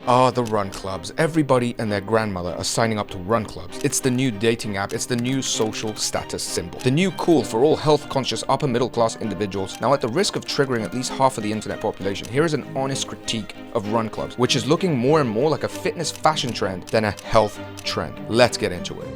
are the run clubs. Everybody and their grandmother are signing up to run clubs. It's the new dating app. It's the new social status symbol. The new cool for all health-conscious upper middle class individuals. Now, at the risk of triggering at least half of the internet population, here is an honest critique of run clubs, which is looking more and more like a fitness fashion trend than a health trend. Let's get into it.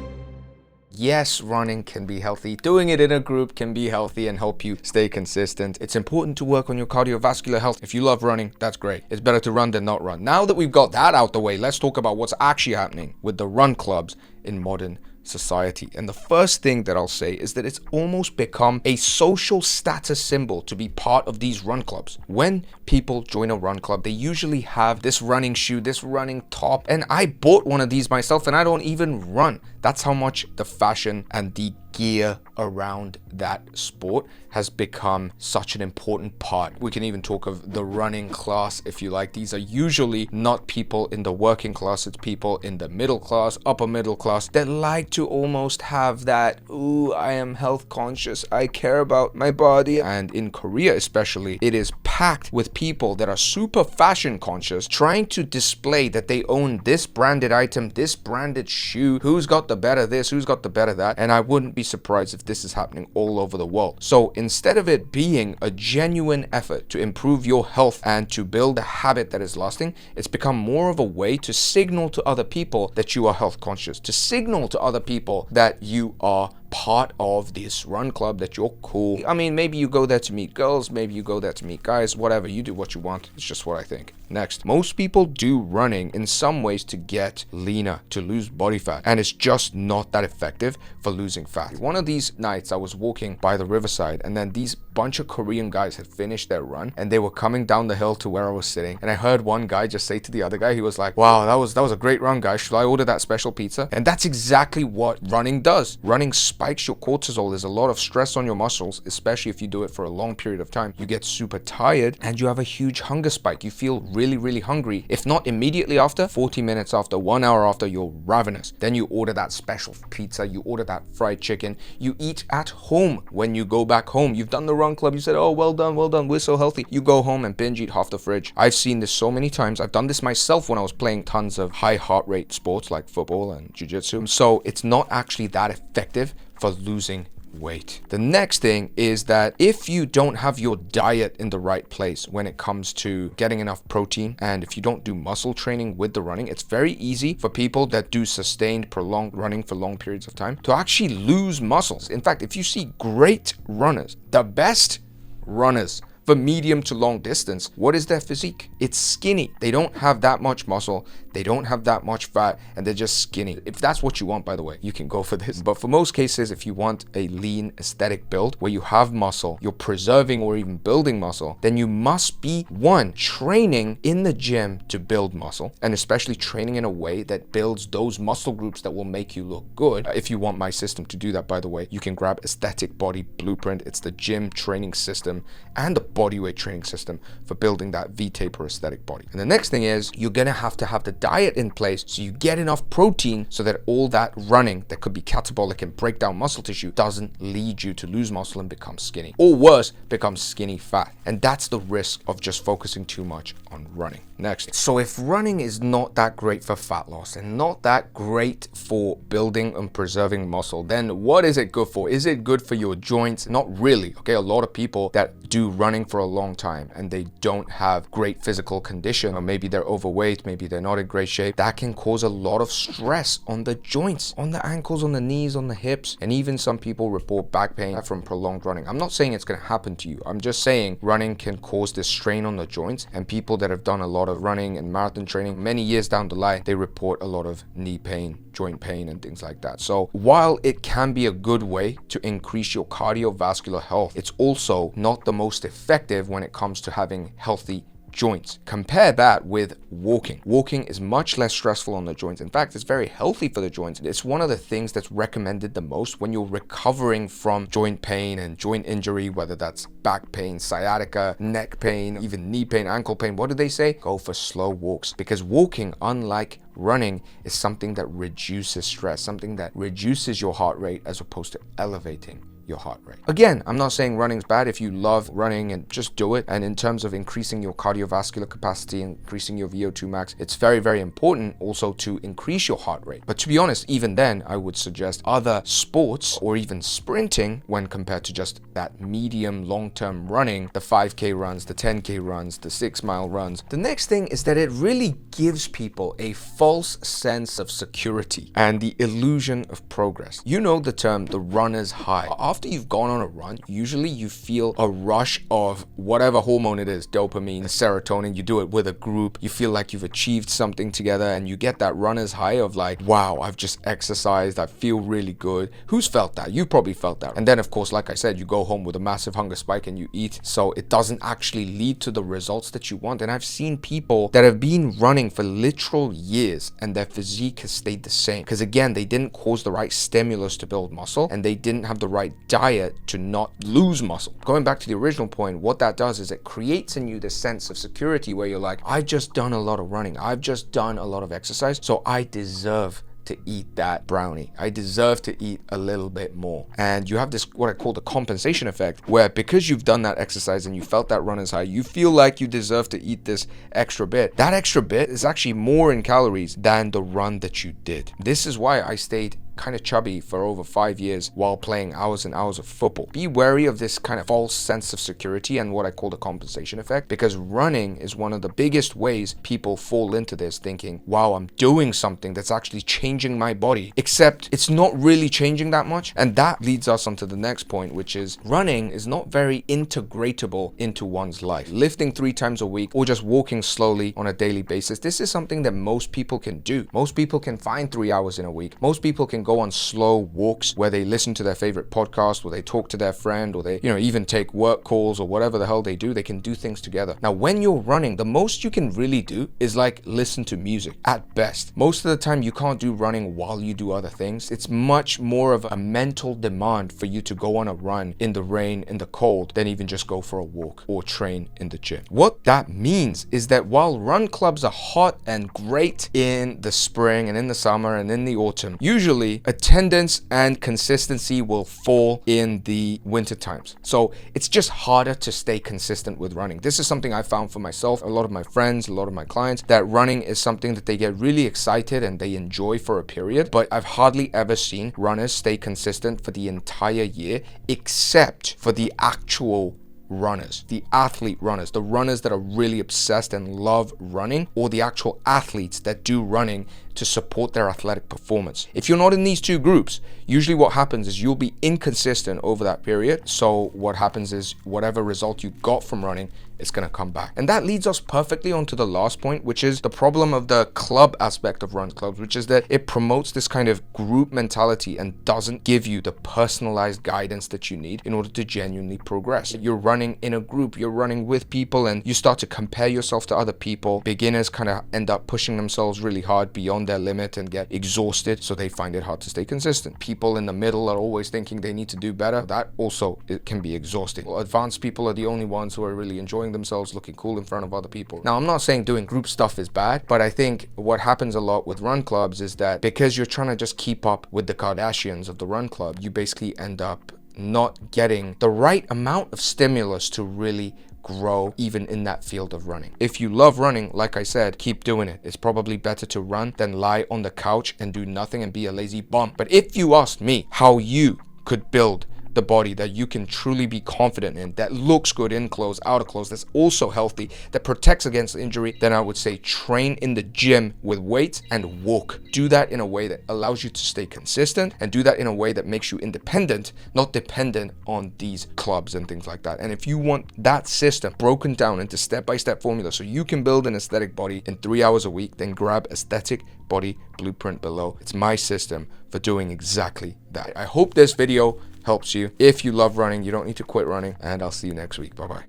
Yes, running can be healthy. Doing it in a group can be healthy and help you stay consistent. It's important to work on your cardiovascular health. If you love running, that's great. It's better to run than not run. Now that we've got that out the way, let's talk about what's actually happening with the run clubs in modern society. And the first thing that I'll say is that it's almost become a social status symbol to be part of these run clubs. When people join a run club, they usually have this running shoe, this running top, and I bought one of these myself and I don't even run. That's how much the fashion and the gear around that sport has become such an important part. We can even talk of the running class if you like. These are usually not people in the working class, it's people in the middle class, upper middle class that like to almost have that, ooh, I am health conscious, I care about my body. And in Korea especially, it is packed with people that are super fashion conscious, trying to display that they own this branded item, this branded shoe, who's got the better this, who's got the better that. And I wouldn't be surprised if this is happening all over the world. So instead of it being a genuine effort to improve your health and to build a habit that is lasting, it's become more of a way to signal to other people that you are health conscious, to signal to other people that you are part of this run club, that you're cool. I mean, maybe you go there to meet girls, maybe you go there to meet guys, whatever, you do what you want. It's just what I think. Next, most people do running in some ways to get leaner, to lose body fat, and it's just not that effective for losing fat. One of these nights I was walking by the riverside, and then these bunch of Korean guys had finished their run and they were coming down the hill to where I was sitting, and I heard one guy just say to the other guy, he was like, wow, that was a great run, guys. Should I order that special pizza? And that's exactly what running does. Running spikes your cortisol. There's a lot of stress on your muscles, especially if you do it for a long period of time. You get super tired and you have a huge hunger spike. You feel really hungry. If not immediately after, 40 minutes after, 1 hour after, you're ravenous. Then you order that special pizza, you order that fried chicken, you eat at home. When you go back home, you've done the run club, you said, oh, well done, we're so healthy. You go home and binge eat half the fridge. I've seen this so many times. I've done this myself when I was playing tons of high heart rate sports like football and jiu-jitsu. So it's not actually that effective for losing weight. The next thing is that if you don't have your diet in the right place when it comes to getting enough protein, and if you don't do muscle training with the running, it's very easy for people that do sustained, prolonged running for long periods of time to actually lose muscles. In fact, if you see great runners, the best runners for medium to long distance, what is their physique? It's skinny. They don't have that much muscle, they don't have that much fat, and they're just skinny. If that's what you want, by the way, you can go for this. But for most cases, if you want a lean aesthetic build where you have muscle, you're preserving or even building muscle, then you must be, one, training in the gym to build muscle, and especially training in a way that builds those muscle groups that will make you look good. If you want my system to do that, by the way, you can grab Aesthetic Body Blueprint. It's the gym training system and the bodyweight training system for building that V-taper aesthetic body. And the next thing is you're gonna have to have the diet in place so you get enough protein so that all that running that could be catabolic and break down muscle tissue doesn't lead you to lose muscle and become skinny, or worse, become skinny fat. And that's the risk of just focusing too much on running. Next, so if running is not that great for fat loss and not that great for building and preserving muscle, then what is it good for? Is it good for your joints? Not really. Okay, a lot of people that do running for a long time and they don't have great physical condition, or maybe they're overweight, maybe they're not in great shape, that can cause a lot of stress on the joints, on the ankles, on the knees, on the hips, and even some people report back pain from prolonged running. I'm not saying it's going to happen to you. I'm just saying running can cause this strain on the joints, and people that have done a lot of running and marathon training many years down the line, they report a lot of knee pain, joint pain, and things like that. So while it can be a good way to increase your cardiovascular health, it's also not the most effective when it comes to having healthy joints. Compare that with walking. Walking is much less stressful on the joints. In fact, it's very healthy for the joints. It's one of the things that's recommended the most when you're recovering from joint pain and joint injury, whether that's back pain, sciatica, neck pain, even knee pain, ankle pain. What do they say? Go for slow walks, because walking, unlike running, is something that reduces stress, something that reduces your heart rate as opposed to elevating your heart rate. Again, I'm not saying running's bad. If you love running, and just do it. And in terms of increasing your cardiovascular capacity, increasing your VO2 max, it's very, very important also to increase your heart rate. But to be honest, even then, I would suggest other sports or even sprinting when compared to just that medium long-term running, the 5K runs, the 10K runs, the 6-mile runs. The next thing is that it really gives people a false sense of security and the illusion of progress. You know the term, the runner's high. After you've gone on a run, usually you feel a rush of whatever hormone it is, dopamine, serotonin. You do it with a group. You feel like you've achieved something together and you get that runner's high of like, wow, I've just exercised. I feel really good. Who's felt that? You probably felt that. And then of course, like I said, you go home with a massive hunger spike and you eat. So it doesn't actually lead to the results that you want. And I've seen people that have been running for literal years and their physique has stayed the same. Because again, they didn't cause the right stimulus to build muscle and they didn't have the right diet to not lose muscle. Going back to the original point, what that does is it creates in you this sense of security where you're like, I've just done a lot of running. I've just done a lot of exercise. So I deserve to eat that brownie. I deserve to eat a little bit more. And you have this, what I call the compensation effect, where because you've done that exercise and you felt that runner's high, you feel like you deserve to eat this extra bit. That extra bit is actually more in calories than the run that you did. This is why I stayed kind of chubby for over 5 years while playing hours and hours of football. Be wary of this kind of false sense of security and what I call the compensation effect, because running is one of the biggest ways people fall into this, thinking, wow, I'm doing something that's actually changing my body, except it's not really changing that much. And that leads us onto the next point, which is running is not very integratable into one's life. Lifting 3 times a week or just walking slowly on a daily basis, this is something that most people can do. Most people can find 3 hours in a week. Most people can go on slow walks where they listen to their favorite podcast, or they talk to their friend, or they, even take work calls or whatever the hell they do. They can do things together. Now, when you're running, the most you can really do is like listen to music at best. Most of the time you can't do running while you do other things. It's much more of a mental demand for you to go on a run in the rain, in the cold, than even just go for a walk or train in the gym. What that means is that while run clubs are hot and great in the spring and in the summer and in the autumn, usually attendance and consistency will fall in the winter times. So it's just harder to stay consistent with running. This is something I found for myself, a lot of my friends, a lot of my clients, that running is something that they get really excited and they enjoy for a period, but I've hardly ever seen runners stay consistent for the entire year, except for the actual runners, the athlete runners, the runners that are really obsessed and love running, or the actual athletes that do running to support their athletic performance. If you're not in these two groups, usually what happens is you'll be inconsistent over that period. So what happens is whatever result you got from running, it's going to come back. And that leads us perfectly onto the last point, which is the problem of the club aspect of run clubs, which is that it promotes this kind of group mentality and doesn't give you the personalized guidance that you need in order to genuinely progress. You're running in a group, you're running with people, and you start to compare yourself to other people. Beginners kind of end up pushing themselves really hard beyond their limit and get exhausted, so they find it hard to stay consistent. People in the middle are always thinking they need to do better. That also, it can be exhausting. Advanced people are the only ones who are really enjoying themselves, looking cool in front of other people. Now, I'm not saying doing group stuff is bad, but I think what happens a lot with run clubs is that because you're trying to just keep up with the Kardashians of the run club, you basically end up not getting the right amount of stimulus to really grow even in that field of running. If you love running, like I said, keep doing it. It's probably better to run than lie on the couch and do nothing and be a lazy bum. But if you asked me how you could build the body that you can truly be confident in, that looks good in clothes, out of clothes, that's also healthy, that protects against injury, then I would say train in the gym with weights and walk. Do that in a way that allows you to stay consistent, and do that in a way that makes you independent, not dependent on these clubs and things like that. And if you want that system broken down into step-by-step formula so you can build an aesthetic body in 3 hours a week, then grab Aesthetic Body Blueprint below. It's my system for doing exactly that. I hope this video helps you. If you love running, you don't need to quit running, and I'll see you next week. Bye-bye.